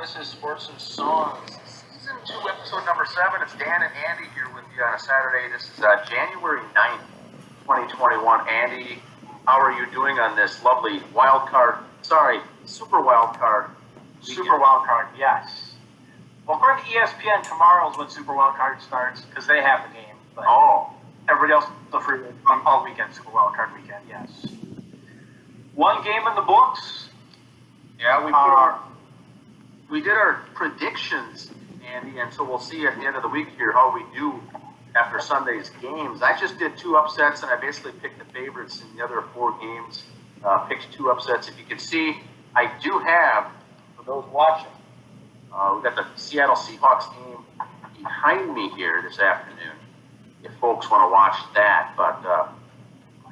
This is Sports and Songs, Season 2, Episode number 7. It's Dan and Andy here with you on a Saturday. This is January 9th, 2021. Andy, how are you doing on this lovely Super wild card weekend? Super wild card, yes. Well, according to ESPN, tomorrow is when Super wild card starts because they have the game. But everybody else is free on all weekend, Super wild card weekend, yes. One game in the books. Yeah, we did our predictions, Andy, and so we'll see at the end of the week here how we do after Sunday's games. I just did 2 upsets, and I basically picked the favorites in the other 4 games. Picked 2 upsets. If you can see, I do have, for those watching, we've got the Seattle Seahawks game behind me here this afternoon, if folks want to watch that. But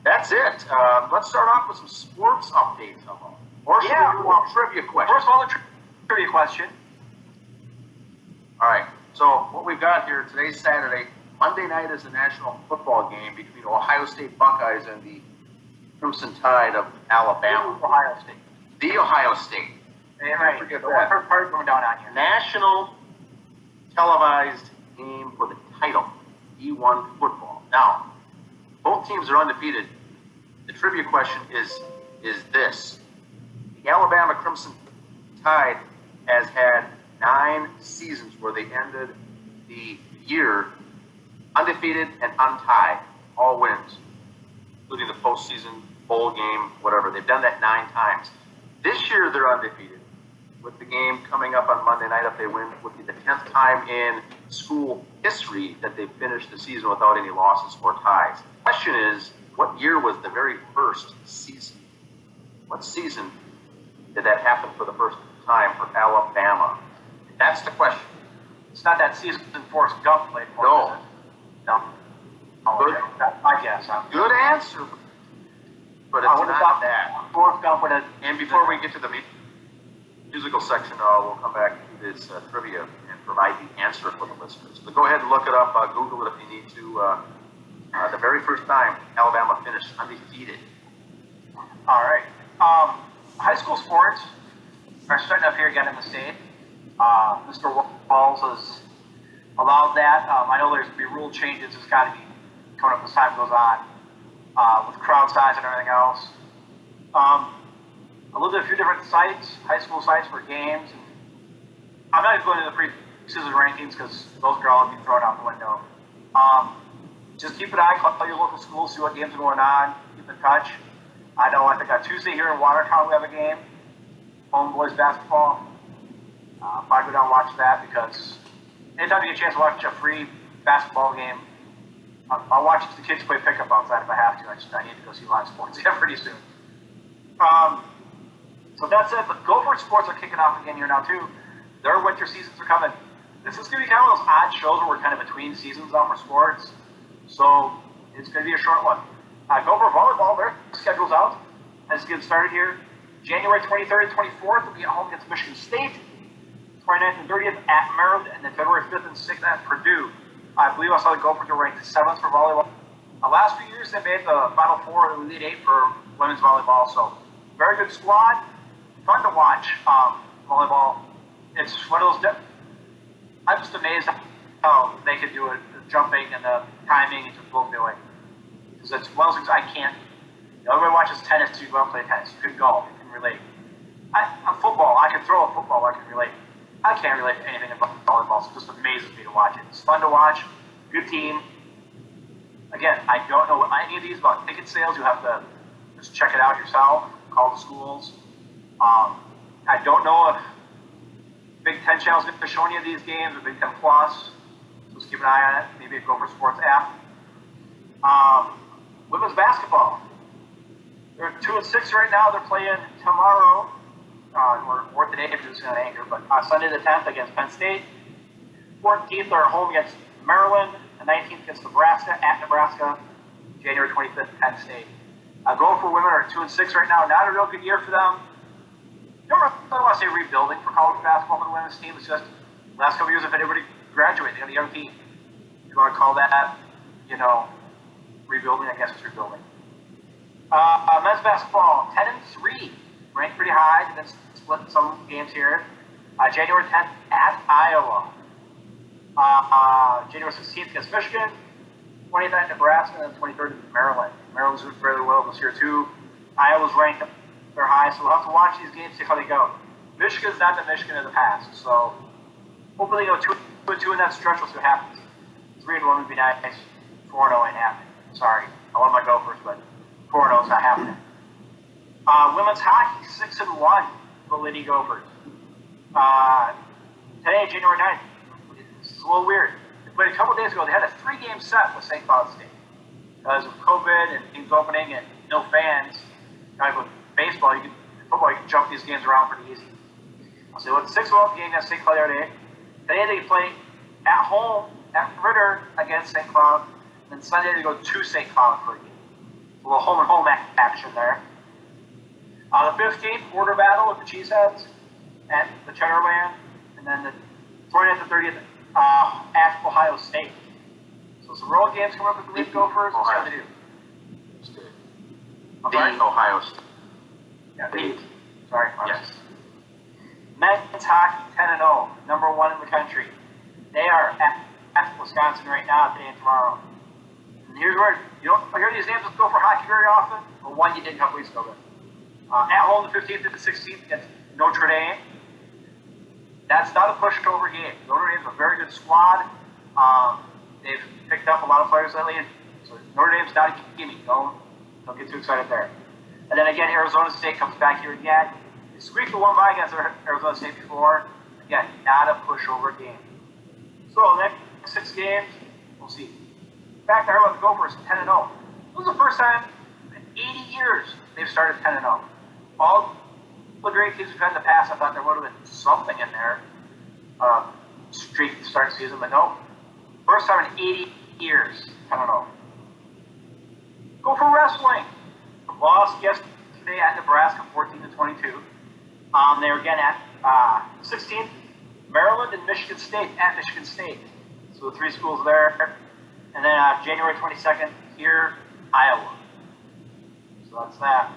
that's it. Let's start off with some sports updates. Or should we do a trivia question? First of all, the trivia question. All right. So what we've got here, today's Saturday. Monday night is the National Football game between Ohio State Buckeyes and the Crimson Tide of Alabama. Ohio State. The Ohio State. Right. Forget the that. first part going down on here. National televised game for the title, D1 football. Now, both teams are undefeated. The trivia question is this. The Alabama Crimson Tide has had 9 seasons where they ended the year undefeated and untied, all wins, including the postseason, bowl game, whatever. They've done that 9 times. This year they're undefeated. With the game coming up on Monday night, if they win, would be the 10th time in school history that they've finished the season without any losses or ties. The question is, what year was the very first season? What season did that happen for the first time for Alabama? That's the question. It's not that season Forrest Gump played for. No. Is it? No. Good. That's my guess. Good answer. But it's not that. Forrest Gump would have. And before we get to the musical section, we'll come back to this trivia and provide the answer for the listeners. But go ahead and look it up. Google it if you need to. The very first time Alabama finished undefeated. All right. High school sports are starting up here again in the state. Mr. Walls has allowed that. I know there's be rule changes. It's got to be coming up as time goes on with crowd size and everything else. I looked at a few different sites, high school sites for games. I'm not even going to the pre-season rankings because those are all be thrown out the window. Just keep an eye, call your local schools, see what games are going on, keep in touch. I know, I think on Tuesday here in Watertown we have a game, homeboys basketball. Probably go down and watch that because anytime you get a chance to watch a free basketball game, I'll watch the kids play pickup outside if I have to. I need to go see live sports pretty soon. So that's it. But Gopher sports are kicking off again here now too. Their winter seasons are coming. This is going to be kind of one of those odd shows where we're kind of between seasons now for sports. So it's going to be a short one. Gopher volleyball, their schedule's out. Let's get started here. January 23rd and 24th will be at home against Michigan State. 29th and 30th at Maryland, and then February 5th and 6th at Purdue. I believe I saw the Gophers were ranked 7th for volleyball. The last few years they made the Final Four or the Elite 8 for women's volleyball, so very good squad. Fun to watch volleyball. It's one of those. I'm just amazed how they could do it, the jumping and the timing and just both doing. Because it's one of those things I can't. Everybody watches tennis, so you go and play tennis. You can golf, you can relate. Football, I can throw a football, I can relate. I can't relate to anything about volleyball, so it just amazes me to watch it. It's fun to watch, good team. Again, I don't know any of these about ticket sales. You have to just check it out yourself, call the schools. I don't know if Big Ten Channel is going to show any of these games or Big Ten Plus. So just keep an eye on it, maybe a Gopher Sports app. Women's basketball. They're 2-6 right now. They're playing tomorrow. Or today if you're listening on Anchor, but Sunday the 10th against Penn State. 14th they're home against Maryland. The 19th against Nebraska at Nebraska. January 25th, Penn State. Going for women are 2-6 right now. Not a real good year for them. Don't really want to say rebuilding for college basketball for the women's team. It's just last couple years if anybody graduated, they got a young team. If you want to call that, rebuilding, I guess it's rebuilding. Men's basketball, 10-3. Ranked pretty high. They've been split some games here. January 10th at Iowa. January 16th against Michigan. 20th at Nebraska, and then 23rd at Maryland. Maryland's doing fairly well this year too. Iowa's ranked up they're high, so we'll have to watch these games, see how they go. Michigan's not the Michigan of the past, so hopefully they go 2-2 in that stretch. We'll see what happens. 3-1 would be nice. 4-0 ain't happening. Sorry, I love my Gophers, but 4-0 is not happening. Women's hockey 6-1 for Lady Gophers. Today, January 9th, it's a little weird. They played a couple days ago. They had a 3-game set with St. Cloud State because of COVID and teams opening and no fans. Like with baseball, football, you can jump these games around pretty easy. So it's a 6-1 game against St. Cloud the other day. Today they play at home at Ritter against St. Cloud. And then Sunday they go to St. Cloud for a game. A little home and home action there. The 15th quarter battle with the Cheeseheads at the Cheddarland, and then the 20th and 30th at Ohio State. So some road games coming up with the Lady Gophers. What's hard to do? The Ohio State. Yeah, sorry. Yes. Men's hockey 10-0, number 1 in the country. They are at Wisconsin right now, today and tomorrow. And here's where you don't hear these names go for hockey very often, but one you did a couple weeks ago. At home, the 15th and the 16th against Notre Dame. That's not a pushover game. Notre Dame's a very good squad. They've picked up a lot of players lately, so Notre Dame's not a gimme. Don't get too excited there. And then again, Arizona State comes back here again. They squeaked the one by against Arizona State before. Again, not a pushover game. So the next 6 games, we'll see. In fact, I heard about the Gophers 10-0. This was the first time in 80 years they've started 10-0. All the great teams we've had in the past, I thought there would have been something in there. Streak to start the season, but no. First time in 80 years, 10-0. Go for wrestling. Lost yesterday at Nebraska, 14-22. They were again at 16th, Maryland and Michigan State at Michigan State. So the 3 schools there. And then January 22nd here, Iowa. So that's that.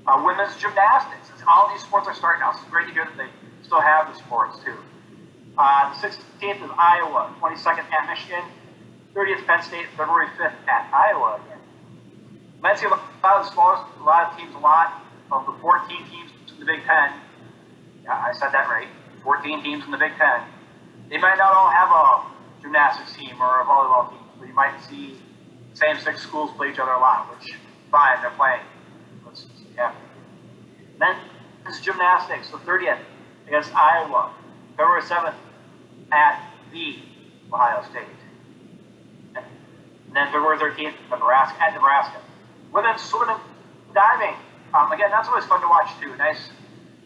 Women's gymnastics. All these sports are starting now. So it's great to hear that they still have the sports too. The 16th is Iowa, 22nd at Michigan, 30th Penn State, February 5th at Iowa again. Men's see a lot of the smallest, a lot of teams, a lot of the 14 teams in the Big Ten. Yeah, I said that right. 14 teams in the Big Ten. They might not all have a gymnastics team or a volleyball team, but you might see the same 6 schools play each other a lot, which fine, they're playing. Let's see happen. Men's gymnastics, the 30th against Iowa, February 7th at the Ohio State. And then February 13th, Nebraska at Nebraska. Women's swimming and diving. Again, that's always fun to watch too. Nice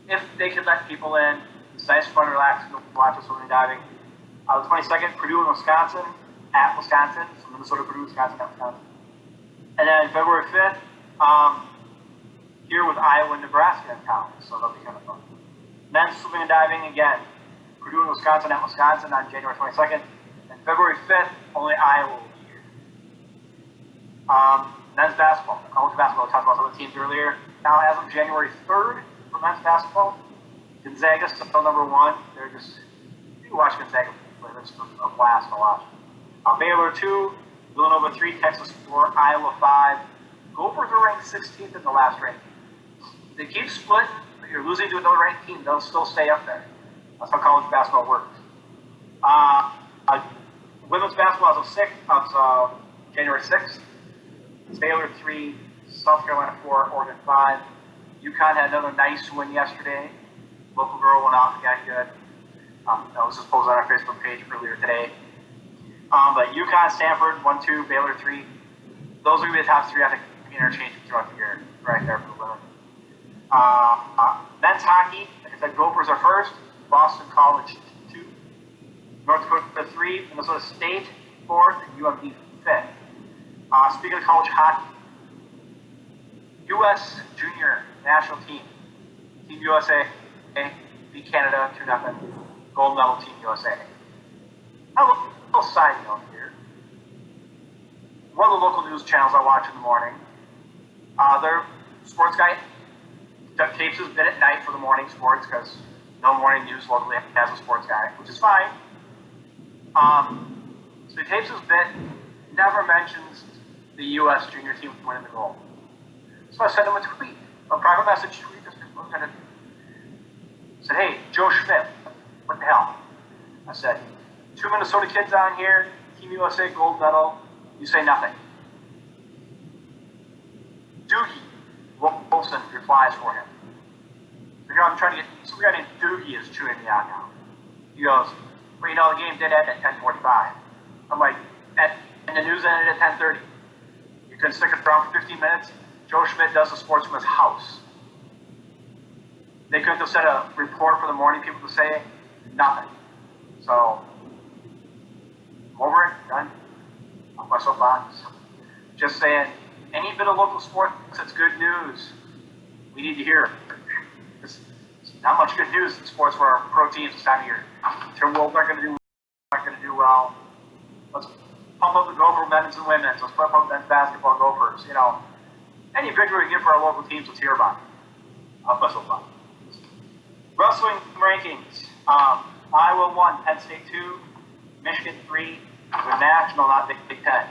if they can let people in. It's nice, fun, relaxing to watch the swimming and diving. The 22nd, Purdue and Wisconsin at Wisconsin. So Minnesota, Purdue, Wisconsin at Wisconsin. And then February 5th, here with Iowa and Nebraska in town. So that'll be kind of fun. Men's swimming and diving again. Purdue and Wisconsin at Wisconsin on January 22nd. And February 5th, only Iowa will be here. Men's basketball. College basketball, we talked about some of the teams earlier. Now, as of January 3rd for men's basketball, Gonzaga still number 1. They're just, you can watch Gonzaga play. That's a blast to watch. Baylor 2, Villanova 3, Texas 4, Iowa 5. Gophers are ranked 16th in the last ranking. They keep splitting. If you're losing to another ranked team, they'll still stay up there. That's how college basketball works. Women's basketball is January 6th. Baylor 3, South Carolina 4, Oregon 5. UConn had another nice win yesterday. Local girl went out and got good. That was just posted on our Facebook page earlier today. But UConn, Stanford 1-2, Baylor 3. Those are going to be the top 3 I think interchange throughout the year, right there for the women. Men's hockey, like I said, Gophers are first. Boston College 2. North Dakota 3. Minnesota State 4th. And UMD 5th. Speaking of college hockey, U.S. Junior National Team. Team USA beat Canada 2-0. Gold medal Team USA. A little side note here. One of the local news channels I watch in the morning, their sports guy tapes his bit at night for the morning sports because no morning news locally as a sports guy, which is fine. So he tapes his bit, never mentions the U.S. junior team winning the gold. So I sent him a tweet, a private message tweet. Said, hey, Joe Schmidt, what the hell? I said, 2 Minnesota kids on here, Team USA gold medal, you say nothing. Doogie Wilson replies for him. So here I'm trying to get, some guy named Doogie is chewing me out now. He goes, well, you know, the game did end at 10:45. I'm like, and the news ended at 10:30. You couldn't stick it around for 15 minutes? Joe Schmidt does the sports from his house. They couldn't have set a report for the morning people to say nothing. So, I'm over it, done. Off my soapbox. Just saying, any bit of local sports that's good news, we need to hear. There's not much good news in sports for our pro teams this time of year. Timberwolves aren't going to do well. Let's pump up the Gopher men's and women's. Let's pump up men's basketball Gophers. You know, any victory we get for our local teams, let's hear about it. Off my soapbox. Wrestling rankings. Iowa 1, Penn State 2, Michigan 3, the national, not Big Ten.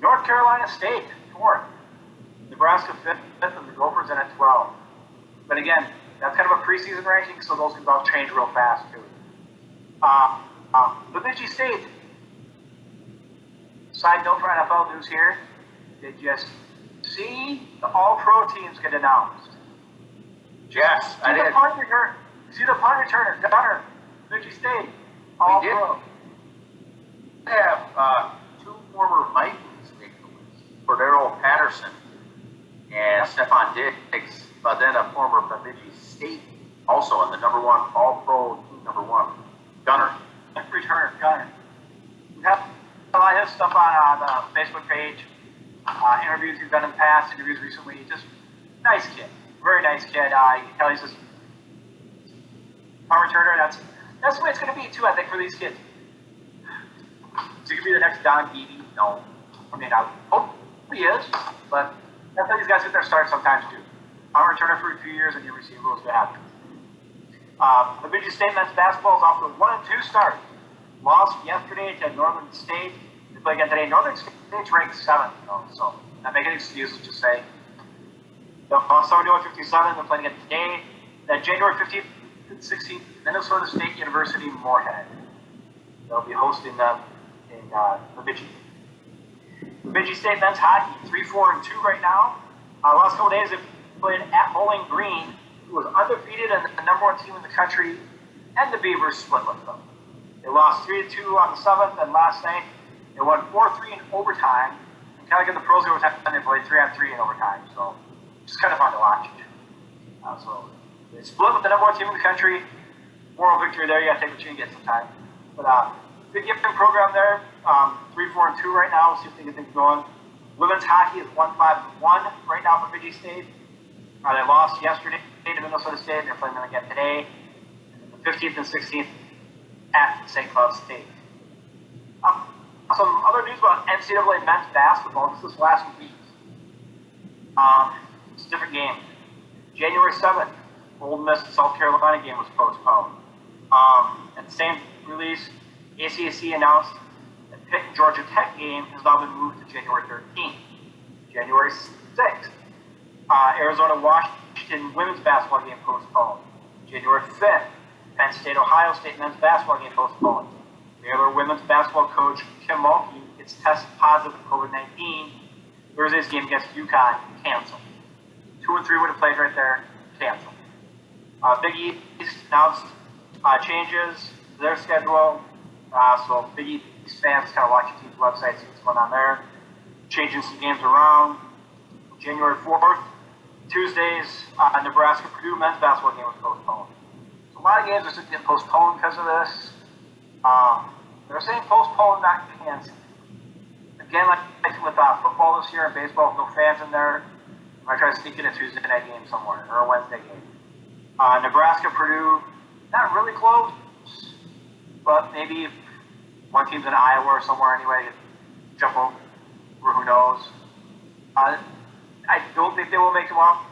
North Carolina State 4th, Nebraska 5th, and the Gophers in at 12. But again, that's kind of a preseason ranking, so those can all change real fast too. Bemidji State. Side note for NFL news here: did you see the All-Pro teams get announced? Yes, I did. See the punt returner, Gunner, Bemidji State, All-Pro. We have 2 former Vikings make the list. Cordero Patterson and Stephon Diggs, but then a former Bemidji State, also in the number 1 All-Pro team number 1, Gunner. Returner, Gunner. We have a lot of his stuff on the Facebook page. Interviews he's done in the past, interviews recently. Just nice kid. Very nice kid. You can tell he's just punt returner. That's the way it's going to be too, I think, for these kids. Is he going to be the next Don Beebe? No. I mean, I hope he is, but that's how these guys get their start sometimes too. Punt returner for a few years, and you receive rules to happen. The Bemidji State men's basketball is off to a 1-2 start. Lost yesterday to Northern State. They play again today. Northern State's ranked 7th, so not making excuses. Just say. So, 71-57. They're playing again today. Then January 15th and 16th, Minnesota State University Moorhead. They'll be hosting them in Bemidji. Bemidji State men's hockey, 3-4-2 right now. Last couple days they played at Bowling Green, who was undefeated and the number 1 team in the country, and the Beavers split with them. They lost 3-2 on the 7th, and last night they won 4-3 in overtime. And kind of get the pros overtime, and they played 3-on-3 in overtime. So just kind of fun to watch. So they split with the number 1 team in the country. Moral victory there. You got to take what you can get sometime. But good gifting program there. 3-4-2 right now. We'll see if they get things going. Women's hockey is 1-5-1 right now for Bemidji State. They lost yesterday to Minnesota State. They're playing them again today. The 15th and 16th at St. Cloud State. Some other news about NCAA men's basketball. This was last week. It's a different game. January 7th, Ole Miss South Carolina game was postponed. At the same release, ACAC announced that Pitt and Georgia Tech game has now been moved to January 13th. January 6th, Arizona-Washington women's basketball game postponed. January 5th, Penn State-Ohio State men's basketball game postponed. Baylor women's basketball coach Kim Mulkey gets tested positive for COVID-19. Thursday's game against UConn canceled. 2 and 3 would have played right there, canceled. Big East announced changes to their schedule. So Big East fans kind of watch your team's website, see what's going on there. Changing some games around. January 4th, Tuesday's Nebraska-Purdue men's basketball game was postponed. So a lot of games are just getting postponed because of this. They're saying postponed, not canceled. Again, like with football this year and baseball, with no fans in there, I might try to sneak in a Tuesday night game somewhere or a Wednesday game. Nebraska-Purdue, not really close, but maybe one team's in Iowa or somewhere anyway. Jump over, who knows. I don't think they will make them up.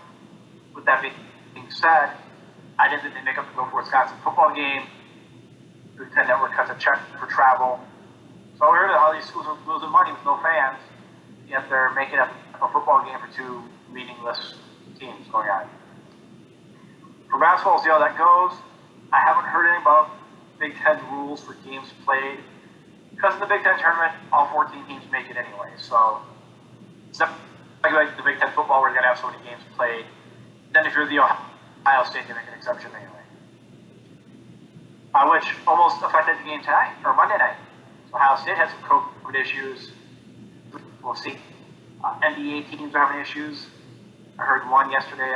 With that being said, I didn't think they'd make up to go for Wisconsin football game. The Big Ten Network cuts a check for travel. So we heard that all these schools are losing money with no fans, yet they're making up a football game for two meaningless teams going on. For basketball, we'll see how that goes. I haven't heard anything about Big Ten rules for games played. Because in the Big Ten tournament, all 14 teams make it anyway. So it's not like the Big Ten football where you're going to have so many games played. Then if you're the Ohio State, they make an exception anyway. Which almost affected the game tonight, or Monday night. So Ohio State had some COVID issues. We'll see. NBA teams are having issues. I heard one yesterday.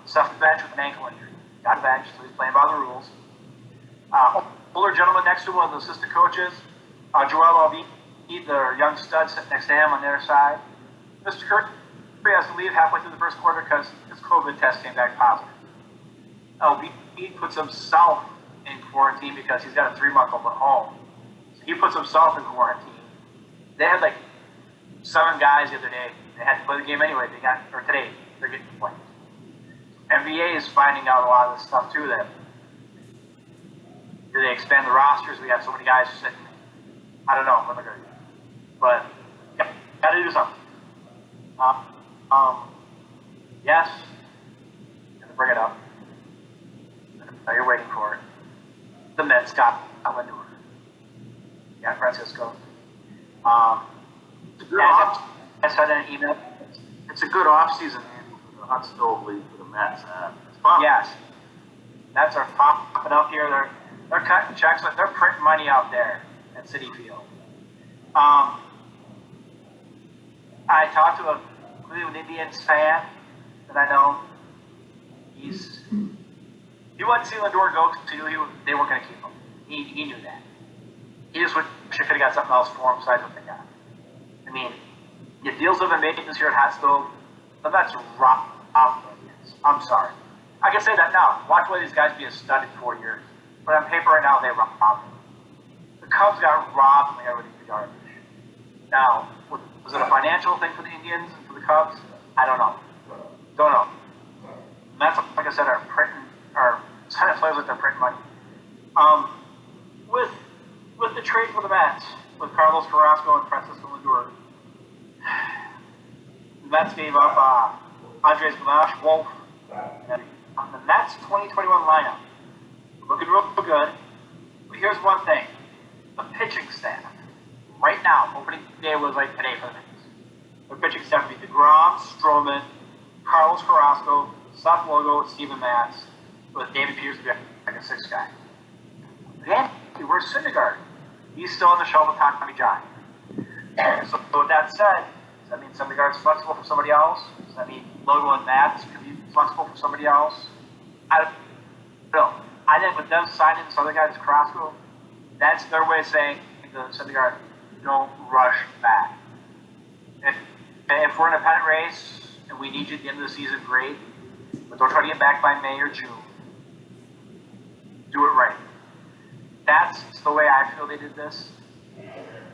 Seth bench with an ankle injury. Got benched, so he's playing by the rules. Older gentleman next to one of the assistant coaches, Joel Alvi, the young stud sitting next to him on the other side. Mr. Curry has to leave halfway through the first quarter because his COVID test came back positive. Alvi puts himself in quarantine because he's got a 3-month-old at home. So he puts himself in quarantine. They had like 7 guys the other day. They had to play the game anyway. Today, they're getting points. NBA is finding out a lot of this stuff too. That do they expand the rosters? We have so many guys sitting. I don't know what they're going to do, but yeah, got to do something. Yes, I'm gonna bring it up. Now you're waiting for it. The Mets got Lindor. Yeah, Francisco. I sent an email. It's a good offseason for the Hot Stove League for the Mets. It's fun. Yes. Mets are popping up here. They're cutting checks. They're printing money out there at Citi Field. I talked to a Cleveland Indians fan that I know. He wanted to see Lindor go because he knew they weren't going to keep him. He knew that. He just wish he could have got something else for him besides what they got. I mean, the deals have been made this year at Hot Stove. The Mets robbed the Indians. I'm sorry. I can say that now. Watch one of these guys be a stud in 4 years. But on paper right now, they robbed them. The Cubs got robbed when they got rid of the garbage. Now, was it a financial thing for the Indians and for the Cubs? I don't know. Don't know. Mets, like I said, are kind of plays like they're printing money. With the trade for the Mets, with Carlos Carrasco and Francisco Lindor, the Mets gave up Andres Gamache, Wolf, and the Mets 2021 lineup. Looking real good. But here's one thing. The pitching staff, right now, opening day was like today for the Mets. The pitching staff would be DeGrom, Stroman, Carlos Carrasco, Seth Logo, Steven Matz, with David Peters to be like a 6th guy. Then, where's Syndergaard? He's still on the shelf with Tommy John. So with that said, does that mean Syndergaard's flexible for somebody else? Does that mean Logo and Matz could be flexible for somebody else? I don't know. I think with them signing this other guy, this Carrasco, that's their way of saying to Syndergaard, don't rush back. If we're in a pennant race and we need you at the end of the season, great. But don't try to get back by May or June. Do it right. That's the way I feel they did this.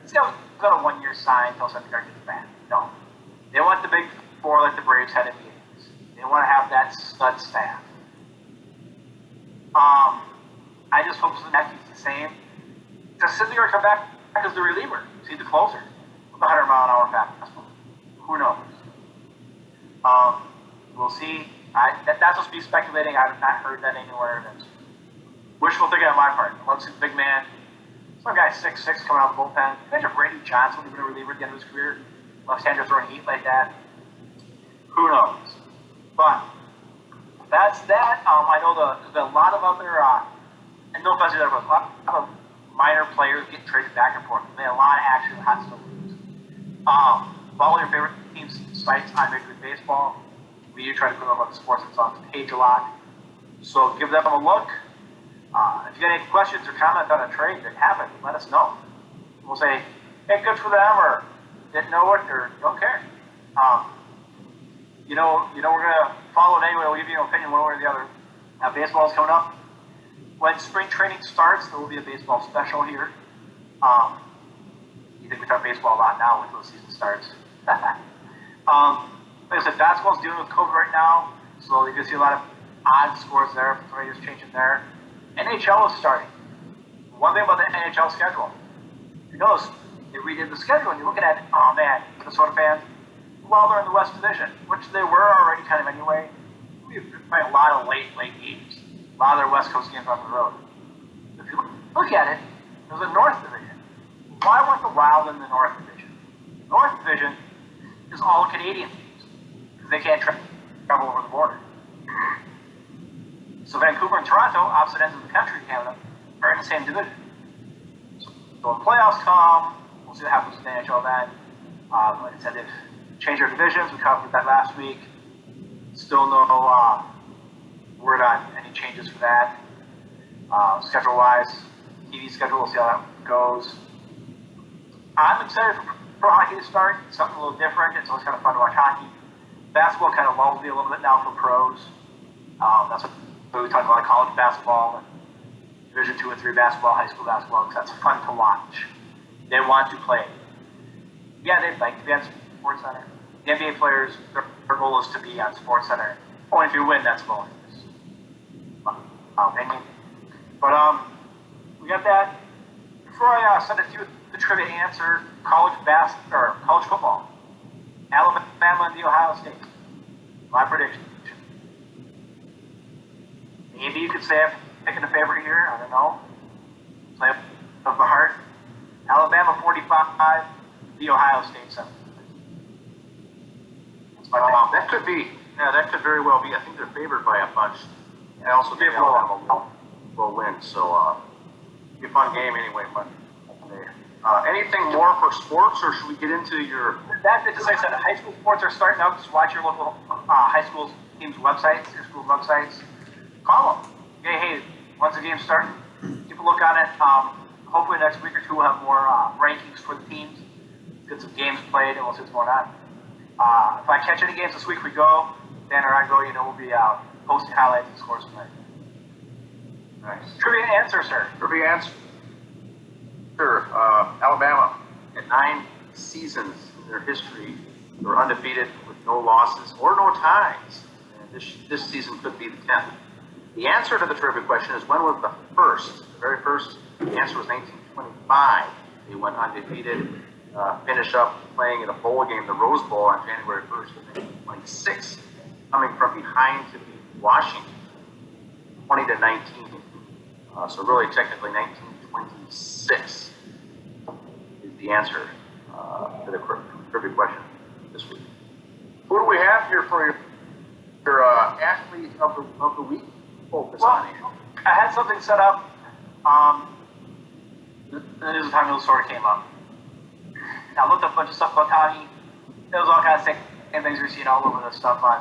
It's not a 1-year sign until Syndergaard gets back. No. They want the big 4 like the Braves had in the 80s. They want to have that stud staff. I just hope the Mets keeps the same. Does Syndergaard come back as the reliever? Is he the closer? With a 100-mile-an-hour fastball? Who knows? We'll see. That's just me speculating. I've not heard that anywhere. That's wishful thinking on my part. Let's see the big man. Some guy 6'6" coming out of the bullpen. Imagine Brady Johnson would have been a reliever at the end of his career. Left-hander throwing heat like that. Who knows? But that's that. I know there's been a lot of other, and no offense to that, but a lot of minor players getting traded back and forth. There's been a lot of action in the Hot Stove Leagues. Follow your favorite team's sites on Major League Baseball. We do try to put them on the Sports and Songs page a lot. So give them a look. If you got any questions or comments on a trade that happened, let us know. We'll say, hey, good for them, or didn't know it, or don't care. We're going to follow it anyway. We'll give you an opinion one way or the other. Baseball's coming up. When spring training starts, there will be a baseball special here. You think we talk baseball a lot now until the season starts. Like I said, basketball's dealing with COVID right now, so you're going to see a lot of odd scores there. The Raiders changing there. NHL is starting. One thing about the NHL schedule, you notice they redid the schedule, and you're looking at it, oh man, Minnesota fans, well, they're in the West Division, which they were already kind of anyway. We've been playing a lot of late games. A lot of their West Coast games on the road. If you look at it, there's a North Division. Why weren't the Wild in the North Division? The North Division is all Canadian teams because they can't travel over the border. So Vancouver and Toronto, opposite ends of the country in Canada, are in the same division. So when playoffs come, we'll see what happens with the NHL then. Like I said, they've changed their divisions. We covered that last week. Still no word on any changes for that. Schedule-wise, TV schedule, we'll see how that goes. I'm excited for pro hockey to start. It's something a little different. It's always kind of fun to watch hockey. Basketball kind of lulls me a little bit now for pros. That's what we talk about, college basketball, Division 2 and 3 basketball, high school basketball, because that's fun to watch. They want to play. Yeah, they'd like to be on Sports Center. The NBA players, their goal is to be on Sports Center. Only if you win, that's a bonus. Opinion. But we got that. Before I send it to you, the trivia answer, college football. Alabama and the Ohio State. My prediction. Maybe you could say I'm picking a favorite here. I don't know. Play of the heart. Alabama 45, the Ohio State 7. That could be. Yeah, that could very well be. I think they're favored by a bunch. I also think Alabama will win. So it'll be a fun game anyway. But anything more for sports, or should we get into your? That's it. As I said, high school sports are starting up. Just watch your local high school teams' websites, your school's websites. Call them. Hey, once the game's starting, keep a look on it. Hopefully next week or two we'll have more rankings for the teams. Get some games played, and we'll see what's going on. If I catch any games this week, we go. Dan or I go. We'll be posting highlights and scores tonight. Nice. Trivia answer, sir. Trivia answer. Sure. Alabama, at 9 seasons in their history, they were undefeated with no losses or no ties. And this season could be the 10th. The answer to the trivia question is, when was the very first? The answer was 1925. They went undefeated, finished up playing in a bowl game, the Rose Bowl, on January 1st of 1926, coming from behind to beat Washington, 20-19. So really, technically, 1926 is the answer to the trivia question this week. Who do we have here for your athlete of the week? Focus on it. I had something set up. The news of Tommy Lasorda came up. I looked up a bunch of stuff about Tommy. There was all kinds of same things we're seeing all over the stuff on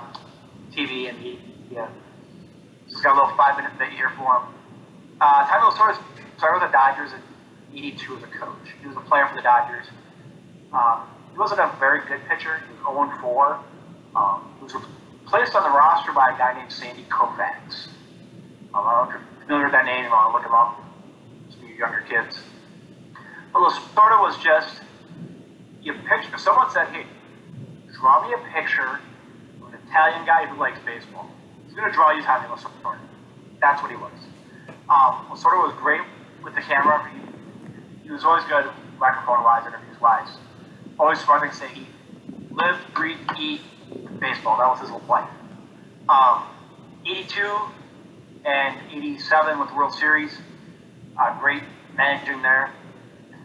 TV and media. Just got a little 5-minute bit here for him. Tommy Lasorda started with the Dodgers at 82 as a coach. He was a player for the Dodgers. He wasn't a very good pitcher. He was 0-4. He was placed on the roster by a guy named Sandy Koufax. I don't know if you're familiar with that name. You want to look him up. Some of you younger kids. But Lasorda was just, someone said, hey, draw me a picture of an Italian guy who likes baseball. He's going to draw you Tommy Lasorda. That's what he was. Lasorda was great with the camera. He was always good microphone-wise, interviews-wise. Always smart thing to say. He lived, breathed, eat baseball. That was his whole life. 82 and 87 with the World Series. Great managing there.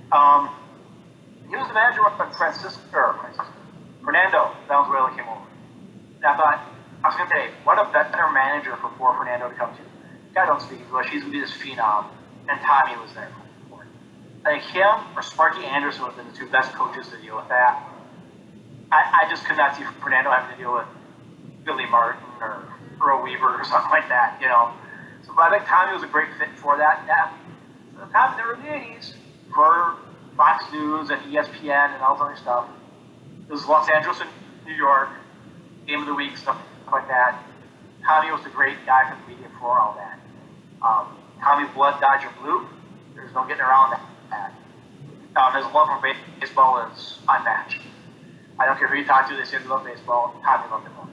He was the manager of Fernando Valenzuela came over. And I thought, I was going to say, what a better manager for Fernando to come to. The guy don't speak English. He's going to be this phenom. And Tommy was there for it. I think him or Sparky Anderson would have been the two best coaches to deal with that. I just could not see Fernando having to deal with Billy Martin or Earl Weaver or something like that, So I think Tommy was a great fit for that. So the time in the early 80s, for Fox News and ESPN and all this other stuff, it was Los Angeles and New York, Game of the Week, stuff like that. Tommy was the great guy for the media for all that. Tommy's blood, Dodger blue. There's no getting around that. His love for baseball is unmatched. I don't care who you talk to, they say they love baseball. Tommy loved it more.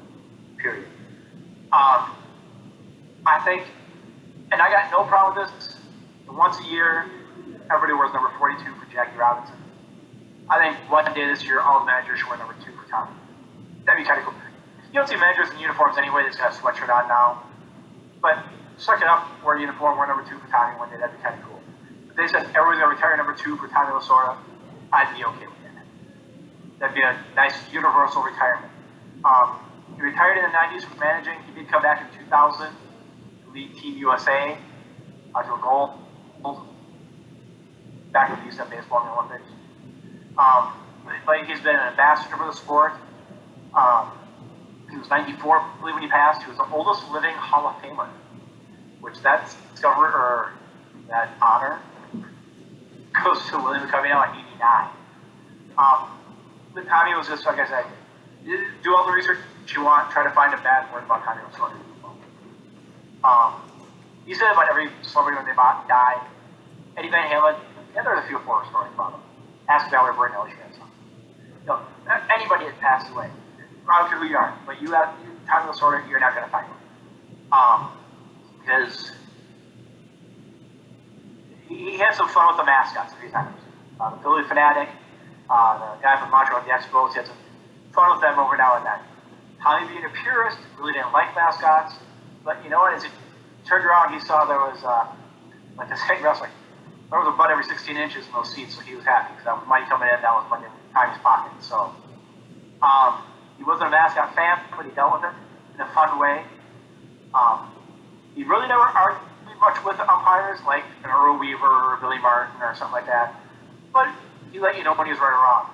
Period. I think, and I got no problem with this, once a year, everybody wears number 42 for Jackie Robinson. I think one day this year, all the managers should wear number 2 for Tommy. That'd be kind of cool. You don't see managers in uniforms anyway, they just got a sweatshirt on now. But suck it up, wear a uniform, wear number 2 for Tommy one day, that'd be kind of cool. If they said everybody's going to retire number 2 for Tommy Lasorda, I'd be okay with that. That'd be a nice universal retirement. He retired in the 90s from managing. He did come back in 2000 to lead Team USA to a gold. Back when he used to have baseball in the Olympics. But he's been an ambassador for the sport. He was 94, I believe, when he passed. He was the oldest living Hall of Famer, which that honor goes to William Covino at 89. But Tommy was just, like I said, do all the research you want, try to find a bad word about Tommy Lasorda. He said about every celebrity when they die. Eddie Van Halen, yeah, there's a few horror stories about him. Ask Valerie Burnell, she has some. Anybody that passed away, I don't care who you are, but Tommy Lasorda, you're not going to find him. Because he had some fun with the mascots a few times. The Philly Fanatic, the guy from Montreal at the Expos, he had some fun with them over now and then. Tommy, being a purist, really didn't like mascots, but you know what? As he turned around, he saw there was, like the same wrestling, there was a butt every 16 inches in those seats, so he was happy because that was money coming in, that was money in Tommy's pocket. So, he wasn't a mascot fan, but he dealt with it in a fun way. He really never argued much with umpires, like an Earl Weaver or Billy Martin or something like that, but he let you know when he was right or wrong.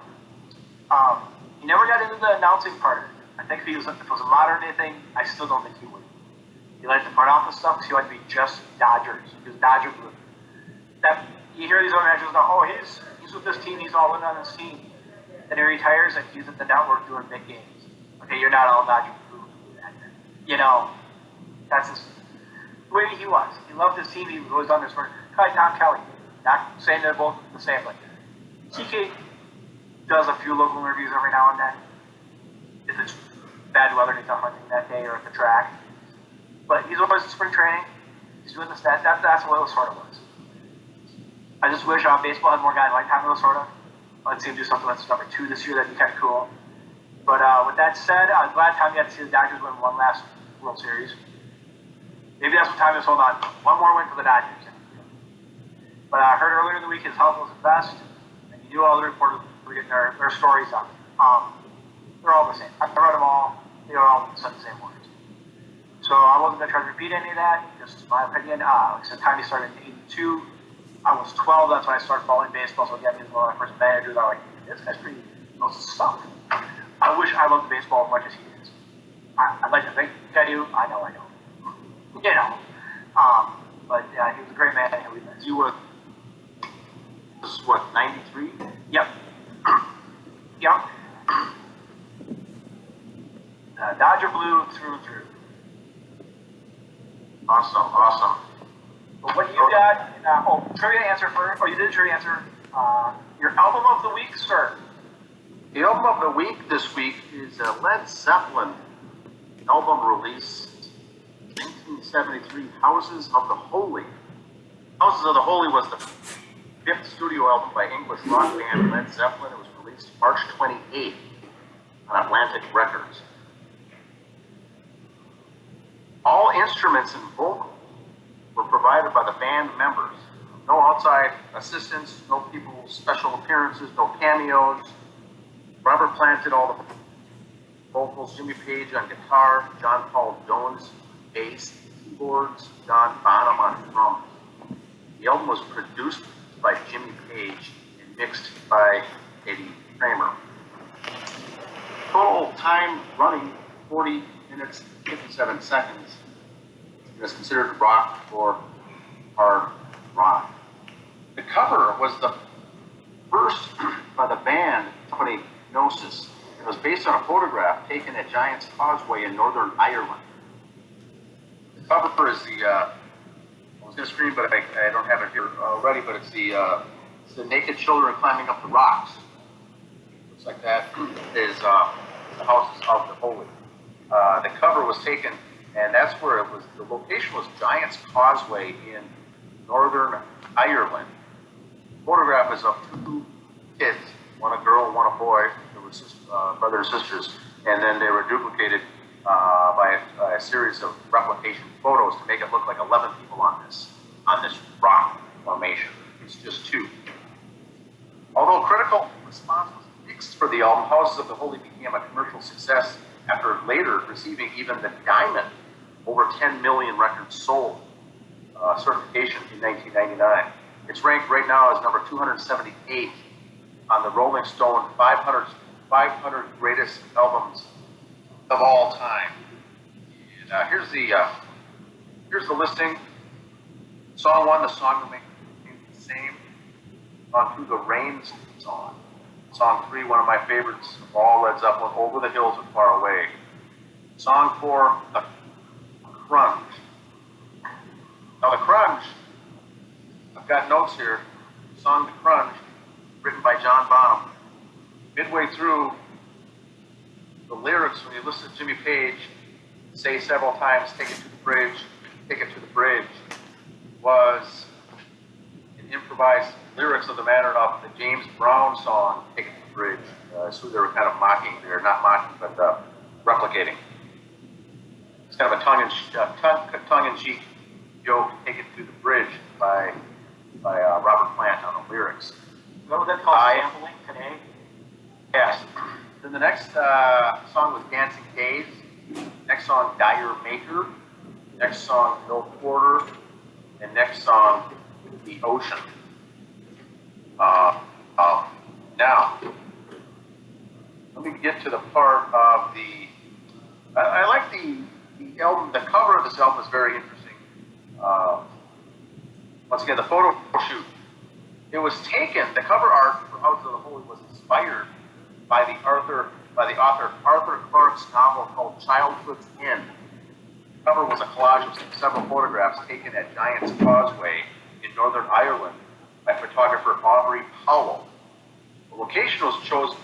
He never got into the announcing part of it. I think if it was a modern day thing, I still don't think he would. He liked the front office stuff because he wanted to be just Dodgers. He was Dodger blue. That you hear these other managers go, oh, he's with this team, he's all in on this team. Then he retires and he's at the network doing big games. Okay, you're not all Dodger blue. You know, that's the way he was. He loved his team. He was always on this work. Like Tom Kelly. Not saying they're both the same, but TK does a few local interviews every now and then. If it's bad weather and he's not hunting that day or at the track. But he's always in spring training. He's doing this, that's what Lasorda was. I just wish baseball had more guys like Tommy Lasorda. Let's see him do something that's number 2 this year. That'd be kind of cool. But with that said, I'm glad Tommy got to see the Dodgers win one last World Series. Maybe that's what Tommy was holding on. One more win for the Dodgers. But I heard earlier in the week his health wasn't best, and you knew all the reporters were getting their stories up. They're all the same. I read them all. They all said the same words. So I wasn't going to try to repeat any of that. Just my opinion. Like I said, Tommy started in 82. I was 12. That's when I started following baseball. So again, he was one of my first managers. I was like, this guy's pretty knows his stuff. I wish I loved baseball as much as he is. I'd like to think I do. I know I don't. You know. But yeah, he was a great man. He was what, 93? Yep. Yep. Dodger blue through and through. Awesome. But what do you got? Trivia answer first. Oh, you did a trivia answer. Your album of the week, sir. The album of the week this week is a Led Zeppelin album release, 1973, Houses of the Holy. Houses of the Holy was the 5th studio album by English rock band Led Zeppelin. It was released March 28th on Atlantic Records. All instruments and vocals were provided by the band members. No outside assistance, no people, special appearances, no cameos. Robert Plant did all the vocals, Jimmy Page on guitar, John Paul Jones bass, keyboards, John Bonham on drums. The album was produced by Jimmy Page and mixed by Eddie Kramer. Total time running 40 minutes 57 seconds. It is considered rock or hard rock. The cover was the first by the band company Gnosis. It was based on a photograph taken at Giant's Causeway in Northern Ireland. The cover is I was going to scream, but I don't have it here already, but it's the naked children climbing up the rocks. Looks like that is the Houses of the Holy. The cover was taken and that's where it was. The location was Giant's Causeway in Northern Ireland. The photograph is of two kids, one a girl, one a boy. They were brother and sisters, and then they were duplicated by a series of replication photos to make it look like 11 people on this rock formation. It's just two. Although critical response was mixed for the album, Houses of the Holy became a commercial success after later receiving even the Diamond, over 10 million records sold, certification in 1999. It's ranked right now as number 278 on the Rolling Stone 500 greatest albums of all time. And here's the listing. Song 1, the song remains the same. Song 2, the Rain song. Song 3, one of my favorites of all, Led Zeppelin, Over the Hills and Far Away. Song 4, the Crunch. Now the Crunch, I've got notes here. Song The Crunch, written by John Bonham. Midway through, the lyrics, when you listen to Jimmy Page say several times, take it to the bridge, take it to the bridge, was an improvised lyrics of the manner of the James Brown song, Take It to the Bridge. So they were kind of mocking there, not mocking, but replicating. It's kind of a tongue-in-cheek joke, Take It to the Bridge, by Robert Plant on the lyrics. What was that called? Sampling today? Yes. Then the next song was Dancing Days. Next song, Dire Maker. Next song, No Quarter. And next song, The Ocean. Now, let me get to the part of the. I like the album. The cover of this album is very interesting. Once again, the photo shoot. It was taken. The cover art for Houses of the Holy was inspired by the author Arthur Clarke's novel called Childhood's End. The cover was a collage of several photographs taken at Giant's Causeway in Northern Ireland by photographer Aubrey Powell. The location was chosen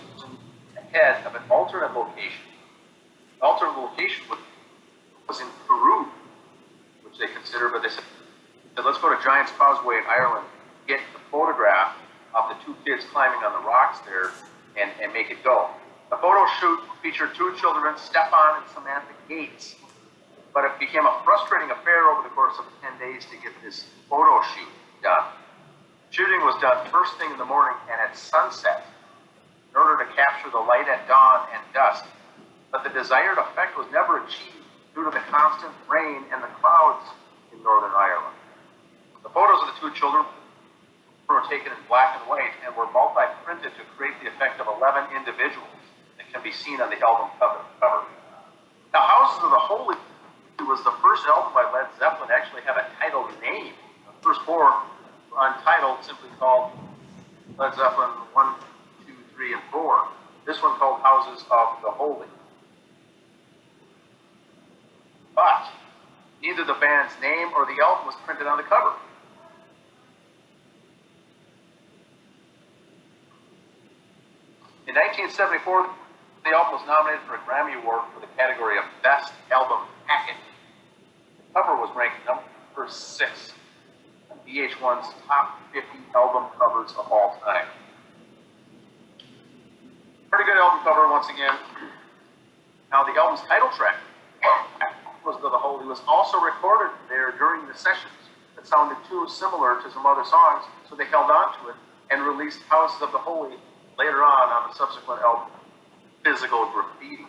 ahead of an alternate location. The alternate location was in Peru, which they considered, but they said, let's go to Giant's Causeway in Ireland, get the photograph of the two kids climbing on the rocks there, and make it go. The photo shoot featured two children, Stefan and Samantha Gates, but it became a frustrating affair over the course of 10 days to get this photo shoot done. Shooting was done first thing in the morning and at sunset in order to capture the light at dawn and dusk, but the desired effect was never achieved due to the constant rain and the clouds in Northern Ireland. The photos of the two children were taken in black and white and were multi-printed to create the effect of 11 individuals that can be seen on the album cover. Now, Houses of the Holy was the first album by Led Zeppelin to actually have a titled name. The first four were untitled, simply called Led Zeppelin 1, 2, 3, and 4. This one called Houses of the Holy. But neither the band's name or the album was printed on the cover. In 1974, the album was nominated for a Grammy Award for the category of Best Album Package. The cover was ranked number 6 on VH1's top 50 album covers of all time. Pretty good album cover once again. Now the album's title track, Houses of the Holy, was also recorded there during the sessions that sounded too similar to some other songs, so they held on to it and released Houses of the Holy later on the subsequent album, Physical Graffiti.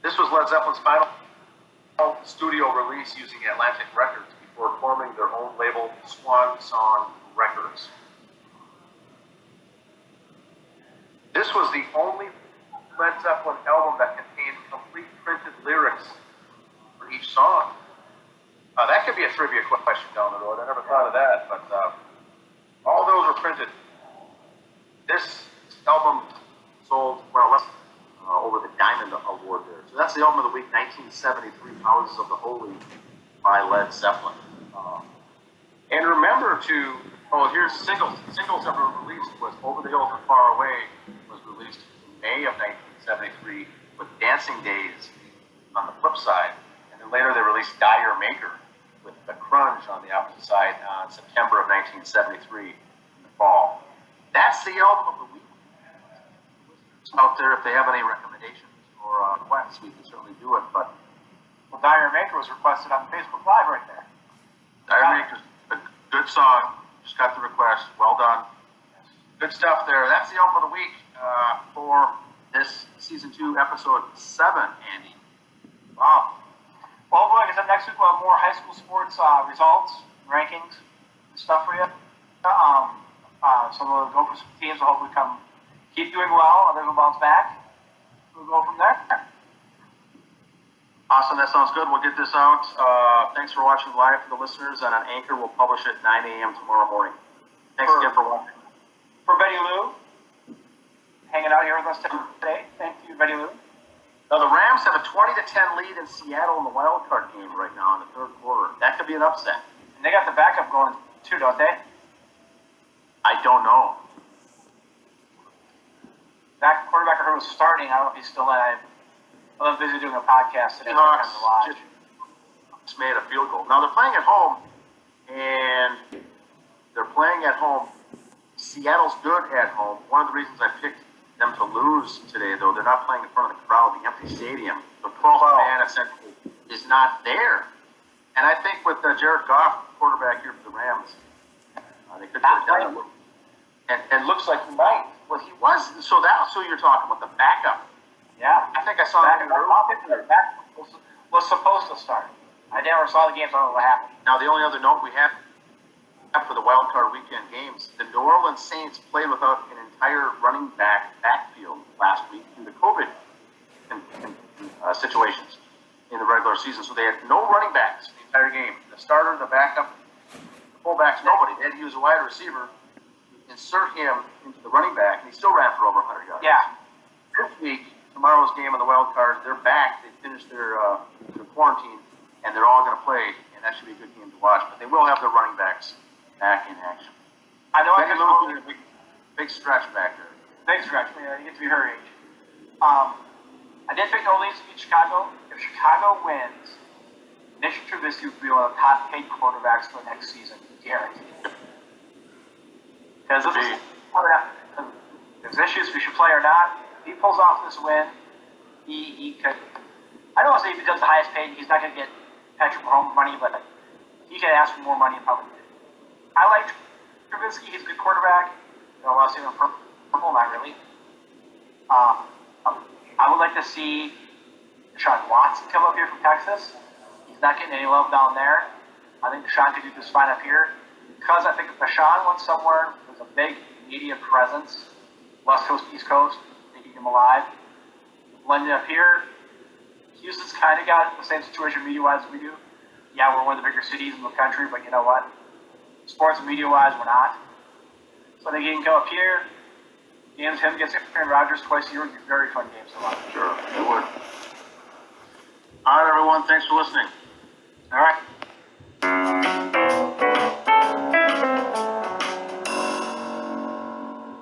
This was Led Zeppelin's final studio release using Atlantic Records before forming their own label, Swan Song Records. This was the only Led Zeppelin album that contained complete printed lyrics for each song. That could be a trivia question down the road. I never thought of that, but all those were printed. This album sold well less over the Diamond Award there. So that's the album of the week, 1973, Houses of the Holy by Led Zeppelin. And remember here's singles. Singles that were released was Over the Hills and Far Away was released in May of 1973. with Dancing Days on the flip side. And then later they released Dire Maker with The Crunge on the opposite side on September of 1973 in the fall. That's the album of the week. Out there, if they have any recommendations or requests, we can certainly do it. But Dire Maker was requested on Facebook Live right there. Dire Maker's a good song. Just got the request. Well done. Good stuff there. That's the album of the week for this season 2, episode 7, Andy. Wow. Well, like I said, next week we'll have more high school sports results, rankings, and stuff for you. Some of the Gophers teams will hopefully keep doing well. Others will bounce back. We'll go from there. Awesome. That sounds good. We'll get this out. Thanks for watching live for the listeners, and on Anchor we'll publish it at 9 a.m. tomorrow morning. Thanks again for watching. For Betty Lou, hanging out here with us today. Thank you, Betty Lou. Now, the Rams have a 20-10 lead in Seattle in the wild card game right now in the third quarter. That could be an upset. And they got the backup going too, don't they? I don't know. That quarterback I heard was starting. I don't know if he's still in. I'm busy doing a podcast today. Seahawks just made a field goal. Now, they're playing at home, and Seattle's good at home. One of the reasons I picked them to lose today, though, they're not playing in front of the crowd, the empty stadium. The 12th man essentially is not there. And I think with Jared Goff, quarterback here for the Rams, they could get it done. And looks like he might. Well, he was. So that's who you're talking about, the backup. Yeah. I think I saw him earlier. Was supposed to start. I never saw the games. I don't know what happened. Now, the only other note we have for the wild card weekend games, the New Orleans Saints played without an entire running backfield last week due to COVID situations in the regular season. So they had no running backs the entire game. The starter, the backup, the fullbacks, nobody. They had to use a wide receiver, insert him into the running back, and he still ran for over 100 yards. Yeah. This week, tomorrow's game on the wild card, they're back. They finished their quarantine, and they're all going to play, and that should be a good game to watch. But they will have their running backs back in action. I know I can a big stretch back there. Big stretch. Yeah, you get to be her age. I did pick the Orleans to beat Chicago. If Chicago wins, Nick Trubisky will be one of the top paid quarterbacks for next season, guaranteed. Because there's issues if he should play or not. If he pulls off this win, he could. I don't want to say if he does the highest paid, he's not going to get Patrick Mahomes money, but he can ask for more money and probably. I like Trubisky. He's a good quarterback. I want to see him in purple, not really. I would like to see Deshaun Watson come up here from Texas. He's not getting any love down there. I think Deshaun could do just fine up here. Because I think if Deshaun went somewhere, there's a big media presence, West Coast, East Coast, making him alive. Blending up here, Houston's kind of got the same situation media-wise as we do. Yeah, we're one of the bigger cities in the country, but you know what? Sports and media-wise, we're not. So I think he can come up here. Games him against Aaron Rodgers twice a year would be very fun games to watch. Sure, it would. All right, everyone. Thanks for listening. All right.